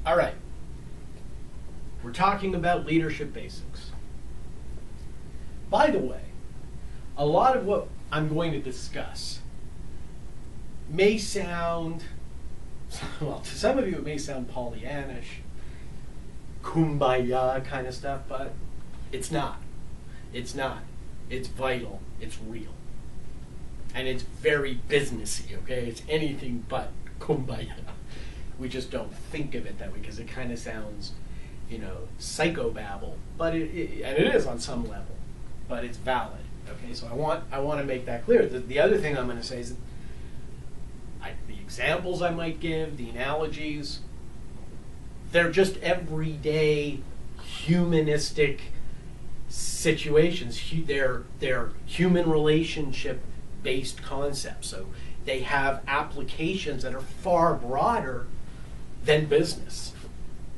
All right. We're talking about leadership basics. By the way, a lot of what I'm going to discuss may sound, well, to some of you it may sound Pollyannish, kumbaya kind of stuff, but it's not. It's not. It's vital. It's real. And it's very businessy, okay? It's anything but kumbaya. We just don't think of it that way because it kind of sounds, psychobabble. But and it is on some level, but it's valid. Okay, so I want to make that clear. The other thing I'm going to say is that the examples I might give, the analogies, they're just everyday humanistic situations. They're human relationship based concepts. So they have applications that are far broader than business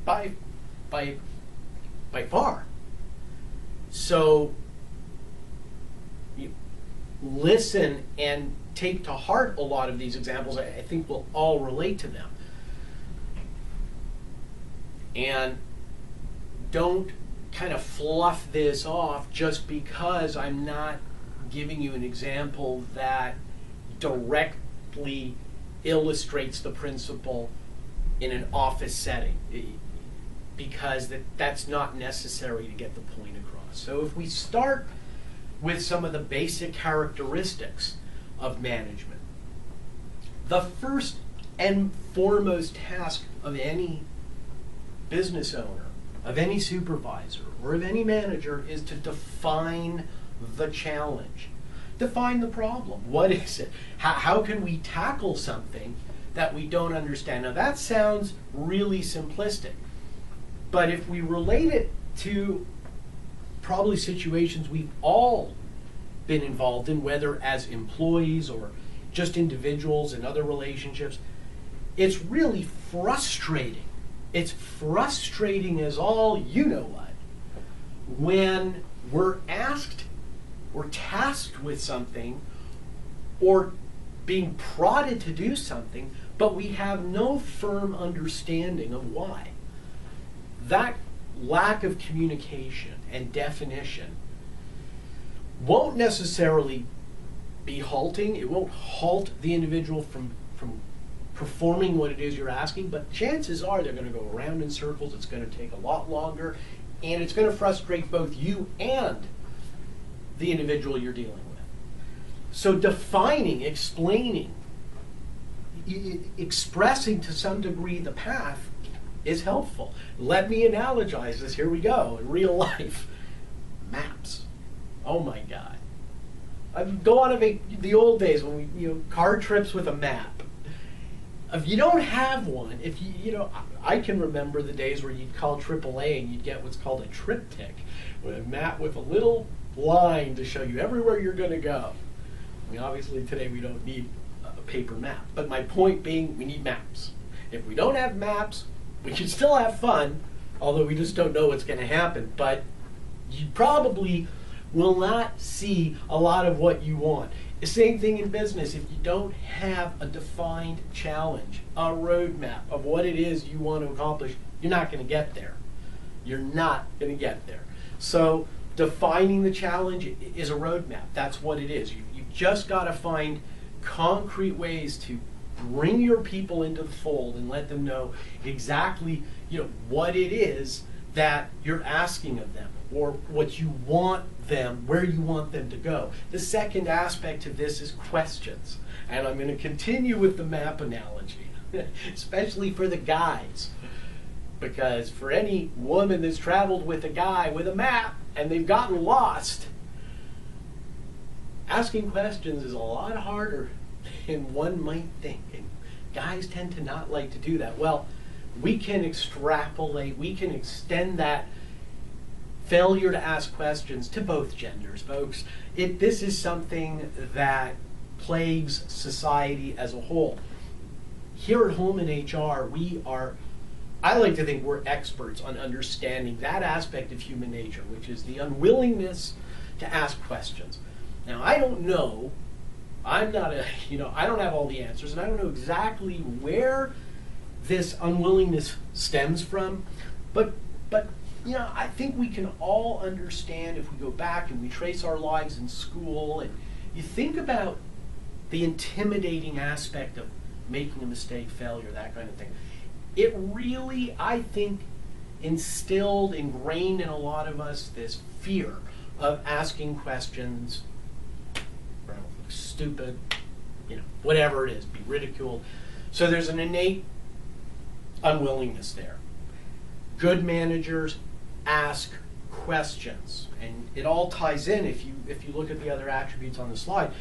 by far. So you listen and take to heart a lot of these examples. I think we'll all relate to them. And don't kind of fluff this off just because I'm not giving you an example that directly illustrates the principle in an office setting, because that's not necessary to get the point across. So if we start with some of the basic characteristics of management, the first and foremost task of any business owner, of any supervisor, or of any manager is to define the challenge. Define the problem. What is it? How can we tackle something that we don't understand? Now that sounds really simplistic, but if we relate it to probably situations we've all been involved in, whether as employees or just individuals in other relationships, it's really frustrating. It's frustrating as all you know what, when we're asked or tasked with something or being prodded to do something, but we have no firm understanding of why. That lack of communication and definition won't necessarily be halting. It won't halt the individual from performing what it is you're asking, but chances are they're going to go around in circles. It's going to take a lot longer, and it's going to frustrate both you and the individual you're dealing with. So defining, explaining, expressing to some degree the path is helpful. Let me analogize this. Here we go. In real life, maps. Oh my God. I go on the old days when we, car trips with a map. If you don't have one, I can remember the days where you'd call AAA and you'd get what's called a triptych, with a map with a little line to show you everywhere you're going to go. I mean, obviously today we don't need a paper map, but my point being, we need maps. If we don't have maps, we can still have fun, although we just don't know what's going to happen. But you probably will not see a lot of what you want. The same thing in business. If you don't have a defined challenge, a roadmap of what it is you want to accomplish, you're not going to get there. You're not going to get there. So defining the challenge is a roadmap. That's what it is. You've just got to find concrete ways to bring your people into the fold and let them know exactly what it is that you're asking of them, or what you want them, where you want them to go. The second aspect of this is questions. And I'm going to continue with the map analogy, especially for the guys. Because for any woman that's traveled with a guy with a map and they've gotten lost, asking questions is a lot harder than one might think. And guys tend to not like to do that. Well, we can extrapolate, we can extend that failure to ask questions to both genders, folks. This is something that plagues society as a whole. Here at Holman HR, I like to think we're experts on understanding that aspect of human nature, which is the unwillingness to ask questions. Now, I don't know, I don't have all the answers, and I don't know exactly where this unwillingness stems from. But I think we can all understand if we go back and we trace our lives in school and you think about the intimidating aspect of making a mistake, failure, that kind of thing. It really, I think, ingrained in a lot of us this fear of asking questions, stupid, whatever it is, be ridiculed. So there's an innate unwillingness there. Good managers ask questions, and it all ties in if you look at the other attributes on the slide.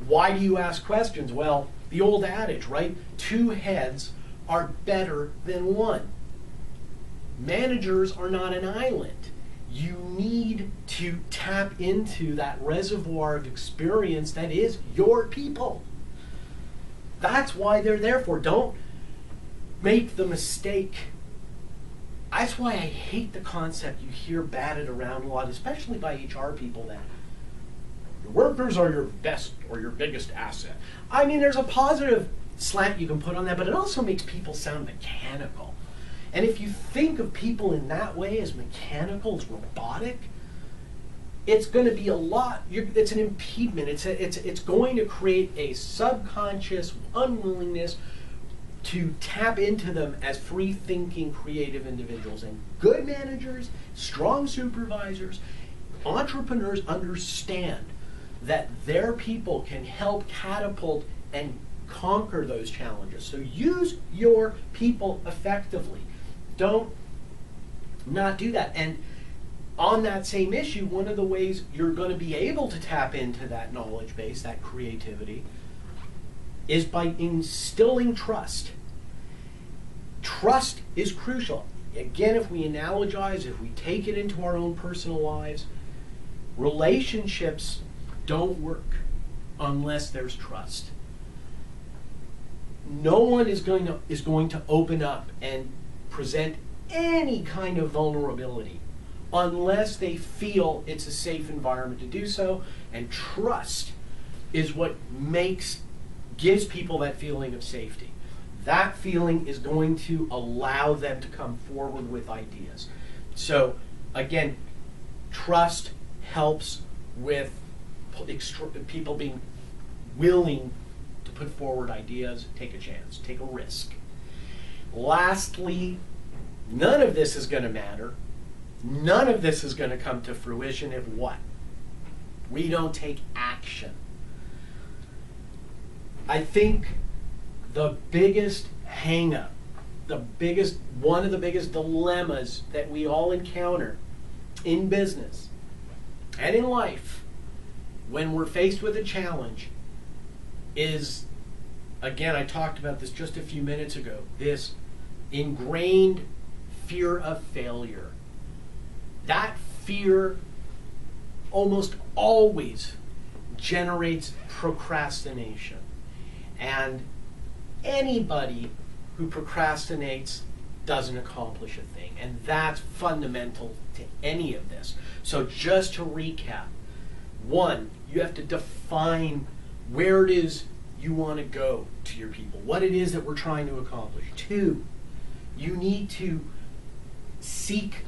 Why do you ask questions? Well, the old adage, right? 2 heads are better than 1. Managers are not an island. You need to tap into that reservoir of experience that is your people. That's why they're there for. Don't make the mistake. That's why I hate the concept you hear batted around a lot, especially by HR people, that your workers are your best or your biggest asset. I mean, there's a positive slant you can put on that, but it also makes people sound mechanical. And if you think of people in that way, as mechanical, as robotic, it's going to be it's an impediment. It's going to create a subconscious unwillingness to tap into them as free-thinking, creative individuals. And good managers, strong supervisors, entrepreneurs understand that their people can help catapult and conquer those challenges. So use your people effectively. Don't not do that. And on that same issue, one of the ways you're going to be able to tap into that knowledge base, that creativity, is by instilling trust. Trust is crucial. Again, if we analogize, if we take it into our own personal lives, relationships don't work unless there's trust. No one is going to open up and present any kind of vulnerability unless they feel it's a safe environment to do so, and trust is what gives people that feeling of safety. That feeling is going to allow them to come forward with ideas. So again, trust helps with people being willing to put forward ideas, take a chance, take a risk. Lastly, none of this is going to matter. None of this is going to come to fruition if what? We don't take action. I think the biggest hang-up, one of the biggest dilemmas that we all encounter in business and in life when we're faced with a challenge is, again, I talked about this just a few minutes ago, this ingrained fear of failure. That fear almost always generates procrastination. And anybody who procrastinates doesn't accomplish a thing. And that's fundamental to any of this. So just to recap, 1, you have to define where it is you want to go to your people, what it is that we're trying to accomplish. 2, you need to seek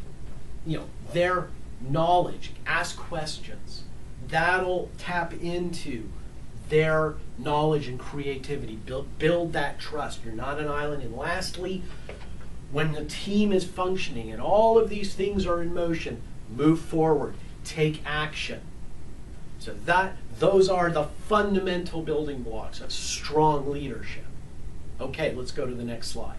their knowledge, ask questions. That'll tap into their knowledge and creativity, build that trust. You're not an island. And lastly, when the team is functioning and all of these things are in motion, move forward, take action. So those are the fundamental building blocks of strong leadership. Okay, let's go to the next slide.